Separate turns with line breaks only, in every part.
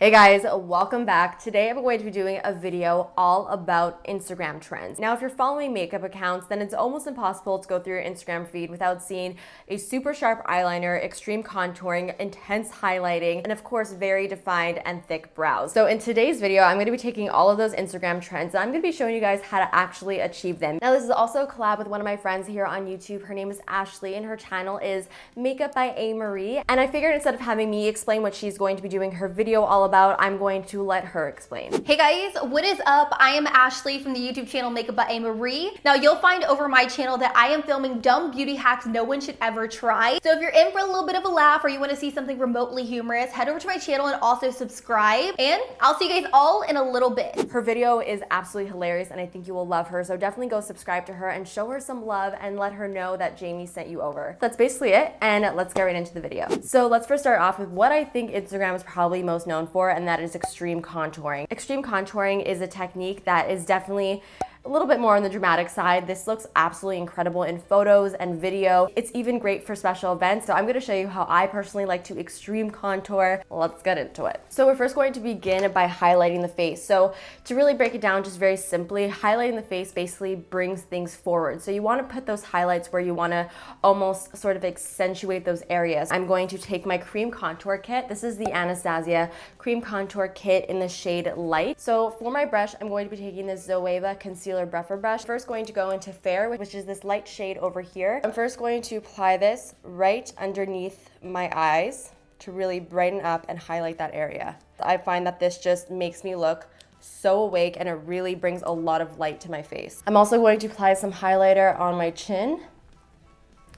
Hey guys, welcome back. Today I'm going to be doing a video all about Instagram trends. Now, if you're following makeup accounts, then it's almost impossible to go through your Instagram feed without seeing a super sharp eyeliner, extreme contouring, intense highlighting, and of course, very defined and thick brows. So in today's video, I'm going to be taking all of those Instagram trends and I'm going to be showing you guys how to actually achieve them. Now, this is also a collab with one of my friends here on YouTube. Her name is Ashley and her channel is Makeup by A. Marie. And I figured instead of having me explain what she's going to be doing her video all about, I'm going to let her explain.
Hey guys, what is up? I am Ashley from the YouTube channel Makeup by A. Marie. Now you'll find over my channel that I am filming dumb beauty hacks no one should ever try. So if you're in for a little bit of a laugh or you want to see something remotely humorous, head over to my channel and also subscribe. And I'll see you guys all in a little bit.
Her video is absolutely hilarious and I think you will love her. So definitely go subscribe to her and show her some love and let her know that Jamie sent you over. That's basically it, and let's get right into the video. So let's first start off with what I think Instagram is probably most known for, and that is extreme contouring. Extreme contouring is a technique that is definitely a little bit more on the dramatic side. This looks absolutely incredible in photos and video. It's even great for special events. So I'm going to show you how I personally like to extreme contour. Let's get into it. So we're first going to begin by highlighting the face. So to really break it down just very simply, highlighting the face basically brings things forward. So you want to put those highlights where you want to almost sort of accentuate those areas. I'm going to take my cream contour kit. This is the Anastasia cream contour kit in the shade Light. So for my brush, I'm going to be taking this Zoeva concealer buffer brush. First going to go into Fair, which is this light shade over here. I'm first going to apply this right underneath my eyes to really brighten up and highlight that area. I find that this just makes me look so awake and it really brings a lot of light to my face. I'm also going to apply some highlighter on my chin,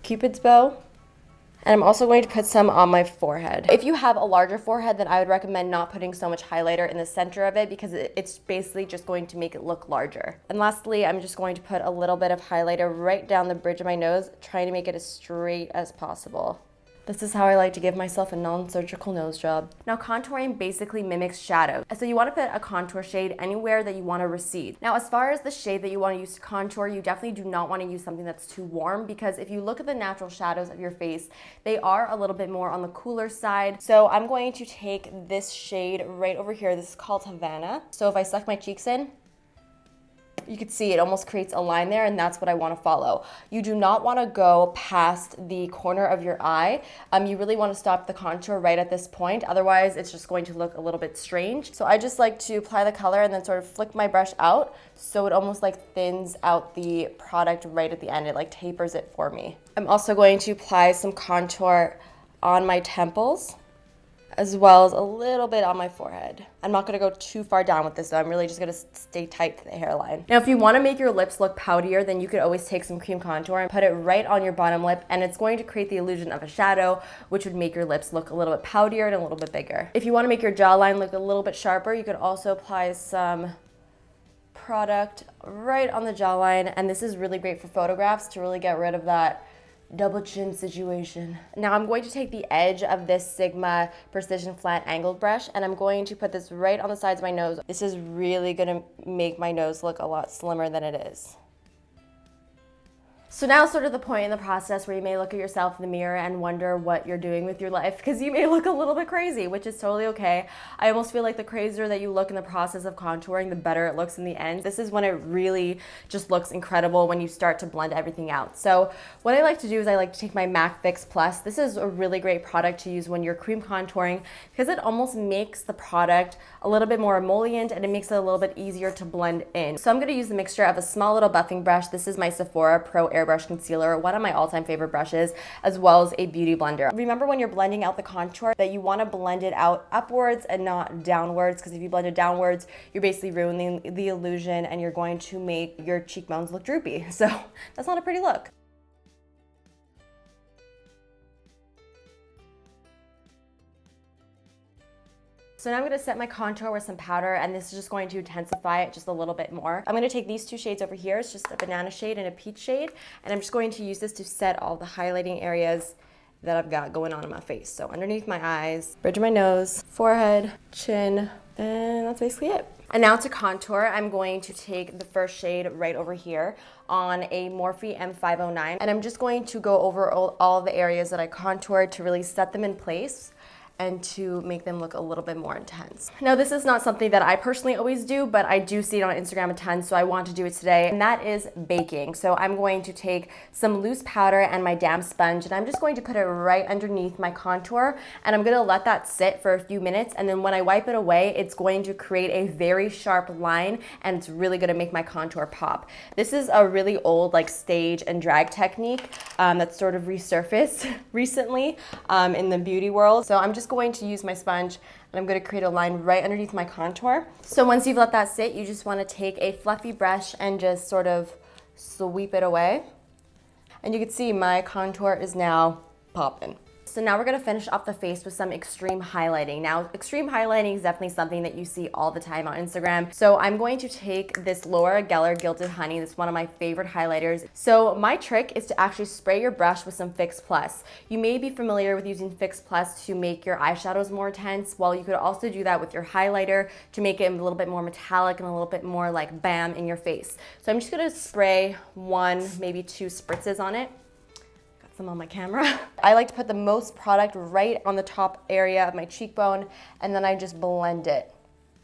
Cupid's bow, and I'm also going to put some on my forehead. If you have a larger forehead, then I would recommend not putting so much highlighter in the center of it because it's basically just going to make it look larger. And lastly, I'm just going to put a little bit of highlighter right down the bridge of my nose, trying to make it as straight as possible. This is how I like to give myself a non-surgical nose job. Now, contouring basically mimics shadow. So you want to put a contour shade anywhere that you want to recede. Now, as far as the shade that you want to use to contour, you definitely do not want to use something that's too warm because if you look at the natural shadows of your face, they are a little bit more on the cooler side. So I'm going to take this shade right over here. This is called Havana. So if I suck my cheeks in, you can see it almost creates a line there, and that's what I want to follow. You do not want to go past the corner of your eye. You really want to stop the contour right at this point. Otherwise, it's just going to look a little bit strange. So I just like to apply the color and then sort of flick my brush out so it almost like thins out the product right at the end. It like tapers it for me. I'm also going to apply some contour on my temples, as well as a little bit on my forehead. I'm not gonna go too far down with this though. I'm really just gonna stay tight to the hairline. Now, if you wanna make your lips look poutier, then you could always take some cream contour and put it right on your bottom lip, and it's going to create the illusion of a shadow, which would make your lips look a little bit poutier and a little bit bigger. If you wanna make your jawline look a little bit sharper, you could also apply some product right on the jawline, and this is really great for photographs to really get rid of that double chin situation. Now I'm going to take the edge of this Sigma Precision Flat Angled brush and I'm going to put this right on the sides of my nose. This is really gonna make my nose look a lot slimmer than it is. So now sort of the point in the process where you may look at yourself in the mirror and wonder what you're doing with your life because you may look a little bit crazy, which is totally okay. I almost feel like the crazier that you look in the process of contouring, the better it looks in the end. This is when it really just looks incredible when you start to blend everything out. So what I like to do is I like to take my MAC Fix Plus. This is a really great product to use when you're cream contouring because it almost makes the product a little bit more emollient and it makes it a little bit easier to blend in. So I'm going to use the mixture of a small little buffing brush. This is my Sephora Pro Airbrush Concealer, one of my all-time favorite brushes, as well as a beauty blender. Remember when you're blending out the contour that you want to blend it out upwards and not downwards, because if you blend it downwards, you're basically ruining the illusion and you're going to make your cheekbones look droopy. So that's not a pretty look. So now I'm going to set my contour with some powder, and this is just going to intensify it just a little bit more. I'm going to take these two shades over here. It's just a banana shade and a peach shade, and I'm just going to use this to set all the highlighting areas that I've got going on in my face. So underneath my eyes, bridge of my nose, forehead, chin, and that's basically it. And now to contour, I'm going to take the first shade right over here on a Morphe M509, and I'm just going to go over all of the areas that I contoured to really set them in place. and to make them look a little bit more intense. Now, this is not something that I personally always do, but I do see it on Instagram a ton, so I want to do it today, and that is baking. So I'm going to take some loose powder and my damp sponge, and I'm just going to put it right underneath my contour, and I'm gonna let that sit for a few minutes, and then when I wipe it away, it's going to create a very sharp line, and it's really gonna make my contour pop. This is a really old like stage and drag technique that's sort of resurfaced recently in the beauty world. So I'm just going to use my sponge and I'm going to create a line right underneath my contour. So once you've let that sit, you just want to take a fluffy brush and just sort of sweep it away. And you can see my contour is now popping. So now we're gonna finish off the face with some extreme highlighting. Now, extreme highlighting is definitely something that you see all the time on Instagram. So I'm going to take this Laura Geller Gilded Honey. This is one of my favorite highlighters. So my trick is to actually spray your brush with some Fix Plus. You may be familiar with using Fix Plus to make your eyeshadows more intense. Well, you could also do that with your highlighter to make it a little bit more metallic and a little bit more like bam in your face. So I'm just gonna spray 1, maybe 2 spritzes on it. Some on my camera. I like to put the most product right on the top area of my cheekbone, and then I just blend it.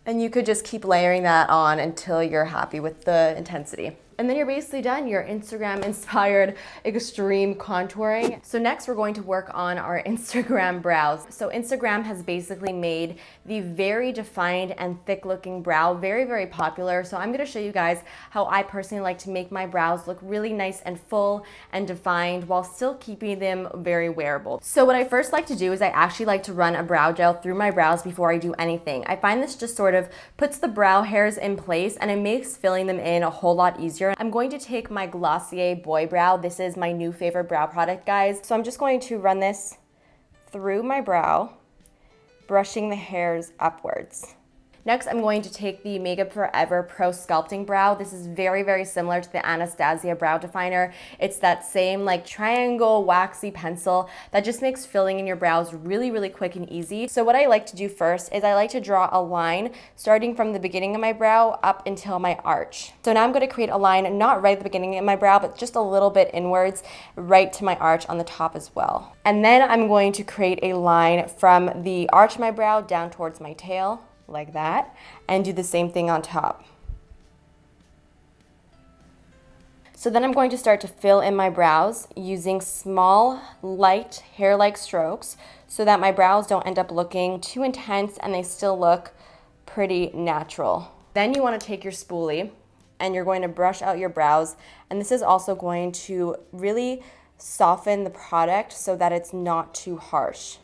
And you could just keep layering that on until you're happy with the intensity. And then you're basically done, your Instagram inspired extreme contouring. So next we're going to work on our Instagram brows. So Instagram has basically made the very defined and thick looking brow very, very popular. So I'm gonna show you guys how I personally like to make my brows look really nice and full and defined while still keeping them very wearable. So what I first like to do is I actually like to run a brow gel through my brows before I do anything. I find this just sort of puts the brow hairs in place and it makes filling them in a whole lot easier. I'm going to take my Glossier Boy Brow. This is my new favorite brow product, guys. So I'm just going to run this through my brow, brushing the hairs upwards. Next, I'm going to take the Makeup Forever Pro Sculpting Brow. This is very, very similar to the Anastasia Brow Definer. It's that same like triangle waxy pencil that just makes filling in your brows really, really quick and easy. So what I like to do first is I like to draw a line starting from the beginning of my brow up until my arch. So now I'm going to create a line not right at the beginning of my brow, but just a little bit inwards right to my arch on the top as well. And then I'm going to create a line from the arch of my brow down towards my tail, like that, and do the same thing on top. So then I'm going to start to fill in my brows using small, light, hair-like strokes so that my brows don't end up looking too intense and they still look pretty natural. Then you want to take your spoolie and you're going to brush out your brows, and this is also going to really soften the product so that it's not too harsh.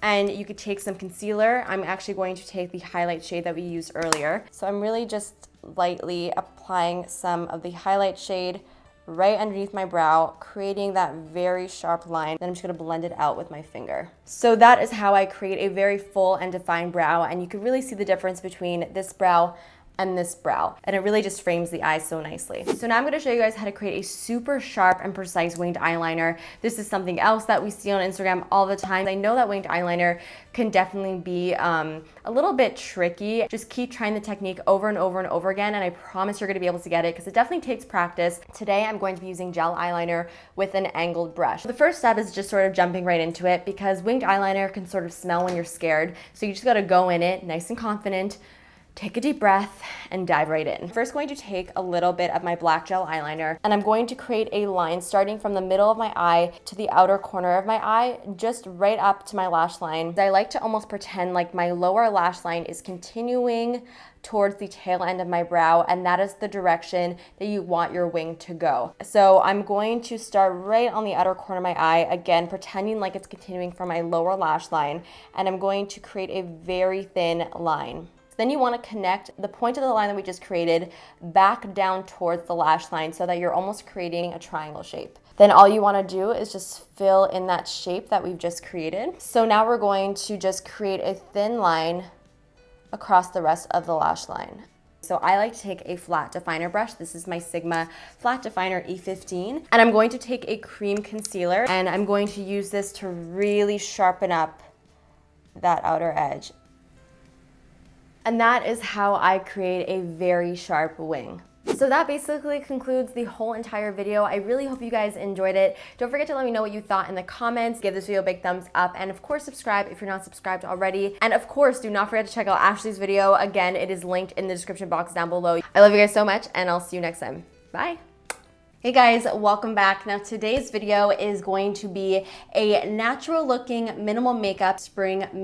And you could take some concealer. I'm actually going to take the highlight shade that we used earlier. So I'm really just lightly applying some of the highlight shade right underneath my brow, creating that very sharp line. Then I'm just gonna blend it out with my finger. So that is how I create a very full and defined brow, and you can really see the difference between this brow and this brow, and it really just frames the eyes so nicely. So now I'm going to show you guys how to create a super sharp and precise winged eyeliner. This is something else that we see on Instagram all the time. I know that winged eyeliner can definitely be a little bit tricky. Just keep trying the technique over and over and over again, and I promise you're going to be able to get it because it definitely takes practice. Today I'm going to be using gel eyeliner with an angled brush. The first step is just sort of jumping right into it because winged eyeliner can sort of smell when you're scared, so you just got to go in it nice and confident. Take a deep breath and dive right in. First, going to take a little bit of my black gel eyeliner and I'm going to create a line starting from the middle of my eye to the outer corner of my eye, just right up to my lash line. I like to almost pretend like my lower lash line is continuing towards the tail end of my brow, and that is the direction that you want your wing to go. So I'm going to start right on the outer corner of my eye, again, pretending like it's continuing from my lower lash line, and I'm going to create a very thin line. Then you want to connect the point of the line that we just created back down towards the lash line so that you're almost creating a triangle shape. Then all you want to do is just fill in that shape that we've just created. So now we're going to just create a thin line across the rest of the lash line. So I like to take a flat definer brush. This is my Sigma Flat Definer E15. And I'm going to take a cream concealer and I'm going to use this to really sharpen up that outer edge. And that is how I create a very sharp wing. So that basically concludes the whole entire video. I really hope you guys enjoyed it. Don't forget to let me know what you thought in the comments. Give this video a big thumbs up, and of course subscribe if you're not subscribed already. And of course, do not forget to check out Ashley's video. Again, it is linked in the description box down below. I love you guys so much, and I'll see you next time. Bye. Hey guys, welcome back. Now today's video is going to be a natural looking minimal makeup spring makeup